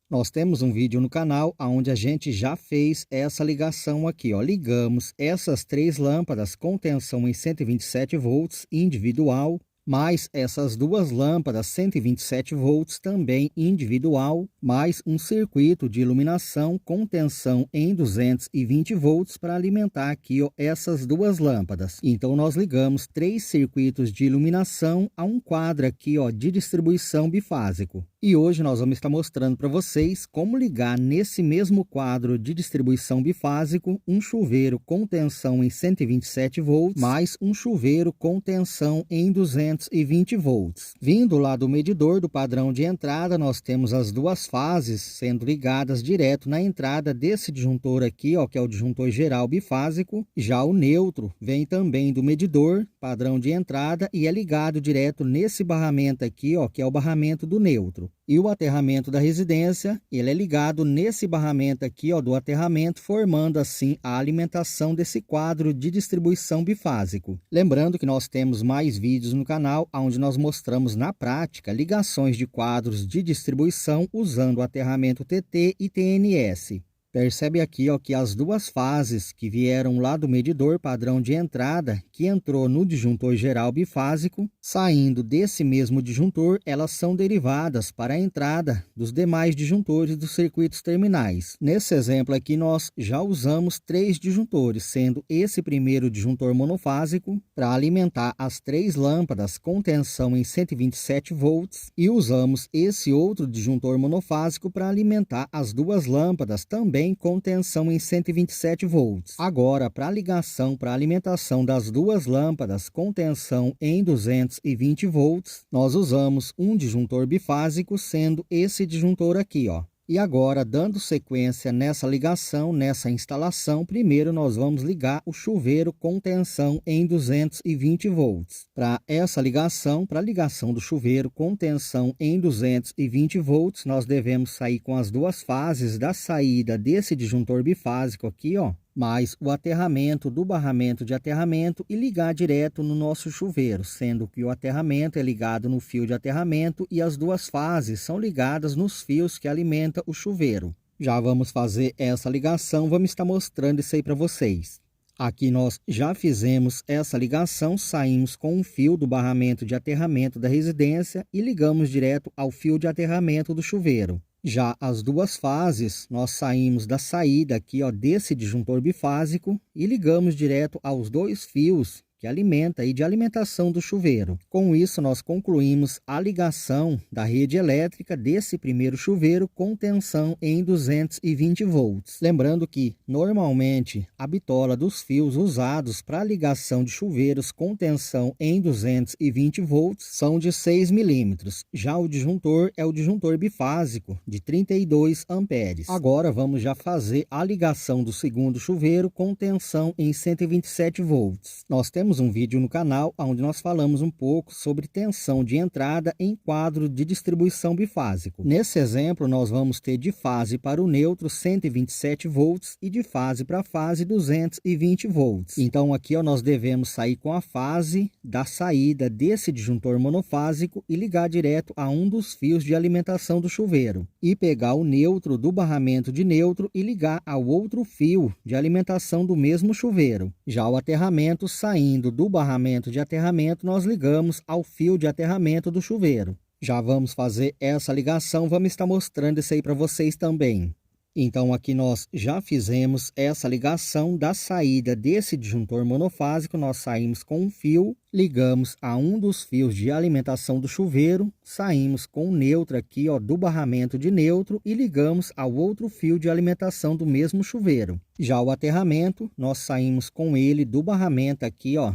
Nós temos um vídeo no canal onde a gente já fez essa ligação aqui, ó. Ligamos essas três lâmpadas com tensão em 127 volts individual, mais essas duas lâmpadas 127 volts também individual, mais um circuito de iluminação com tensão em 220 volts para alimentar aqui, ó, essas duas lâmpadas. Então nós ligamos três circuitos de iluminação a um quadro aqui, ó, de distribuição bifásico. E hoje nós vamos estar mostrando para vocês como ligar nesse mesmo quadro de distribuição bifásico um chuveiro com tensão em 127 volts mais um chuveiro com tensão em 220 volts. Vindo lá do medidor do padrão de entrada, nós temos as duas fases sendo ligadas direto na entrada desse disjuntor aqui, ó, que é o disjuntor geral bifásico. Já o neutro vem também do medidor, padrão de entrada, e é ligado direto nesse barramento aqui, ó, que é o barramento do neutro. E o aterramento da residência, ele é ligado nesse barramento aqui, ó, do aterramento, formando assim a alimentação desse quadro de distribuição bifásico. Lembrando que nós temos mais vídeos no canal onde nós mostramos na prática ligações de quadros de distribuição usando o aterramento TT e TNS. Percebe aqui, ó, que as duas fases que vieram lá do medidor padrão de entrada, que entrou no disjuntor geral bifásico, saindo desse mesmo disjuntor, elas são derivadas para a entrada dos demais disjuntores dos circuitos terminais. Nesse exemplo aqui, nós já usamos três disjuntores, sendo esse primeiro disjuntor monofásico para alimentar as três lâmpadas com tensão em 127 volts e usamos esse outro disjuntor monofásico para alimentar as duas lâmpadas também com tensão em 127 volts. Agora, para a ligação para a alimentação das duas lâmpadas com tensão em 220 volts, nós usamos um disjuntor bifásico, sendo esse disjuntor aqui, ó. E agora, dando sequência nessa ligação, nessa instalação, primeiro nós vamos ligar o chuveiro com tensão em 220 volts. Para essa ligação, para a ligação do chuveiro com tensão em 220 volts, nós devemos sair com as duas fases da saída desse disjuntor bifásico aqui, ó, mais o aterramento do barramento de aterramento e ligar direto no nosso chuveiro, sendo que o aterramento é ligado no fio de aterramento e as duas fases são ligadas nos fios que alimentam o chuveiro. Já vamos fazer essa ligação, vamos estar mostrando isso aí para vocês. Aqui nós já fizemos essa ligação, saímos com um fio do barramento de aterramento da residência e ligamos direto ao fio de aterramento do chuveiro. Já as duas fases, nós saímos da saída aqui, ó, desse disjuntor bifásico e ligamos direto aos dois fios que alimenta e de alimentação do chuveiro. Com isso, nós concluímos a ligação da rede elétrica desse primeiro chuveiro com tensão em 220 volts. Lembrando que, normalmente, a bitola dos fios usados para a ligação de chuveiros com tensão em 220 volts são de 6 milímetros. Já o disjuntor é o disjuntor bifásico, de 32 amperes. Agora, vamos já fazer a ligação do segundo chuveiro com tensão em 127 volts. Nós temos um vídeo no canal onde nós falamos um pouco sobre tensão de entrada em quadro de distribuição bifásico. Nesse exemplo, nós vamos ter de fase para o neutro 127 volts e de fase para a fase 220 volts. Então aqui, ó, nós devemos sair com a fase da saída desse disjuntor monofásico e ligar direto a um dos fios de alimentação do chuveiro. E pegar o neutro do barramento de neutro e ligar ao outro fio de alimentação do mesmo chuveiro. Já o aterramento saindo do barramento de aterramento, nós ligamos ao fio de aterramento do chuveiro. Já vamos fazer essa ligação, vamos estar mostrando isso aí para vocês também. Então aqui nós já fizemos essa ligação da saída desse disjuntor monofásico, nós saímos com um fio, ligamos a um dos fios de alimentação do chuveiro, saímos com o neutro aqui, ó, do barramento de neutro e ligamos ao outro fio de alimentação do mesmo chuveiro. Já o aterramento, nós saímos com ele do barramento aqui, ó,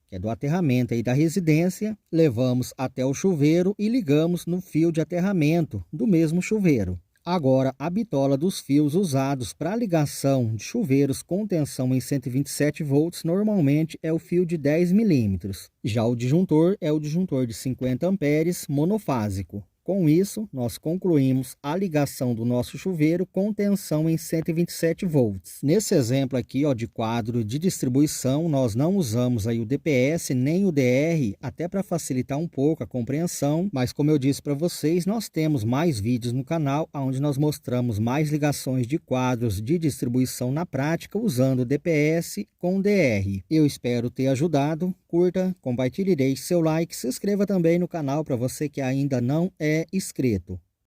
que é do aterramento aí da residência, levamos até o chuveiro e ligamos no fio de aterramento do mesmo chuveiro. Agora, a bitola dos fios usados para a ligação de chuveiros com tensão em 127 volts normalmente é o fio de 10 milímetros. Já o disjuntor é o disjuntor de 50 amperes monofásico. Com isso, nós concluímos a ligação do nosso chuveiro com tensão em 127 volts. Nesse exemplo aqui, ó, de quadro de distribuição, nós não usamos aí o DPS nem o DR, até para facilitar um pouco a compreensão, mas como eu disse para vocês, nós temos mais vídeos no canal onde nós mostramos mais ligações de quadros de distribuição na prática usando o DPS com DR. Eu espero ter ajudado. Curta, compartilhe, deixe seu like, se inscreva também no canal para você que ainda não é inscrito.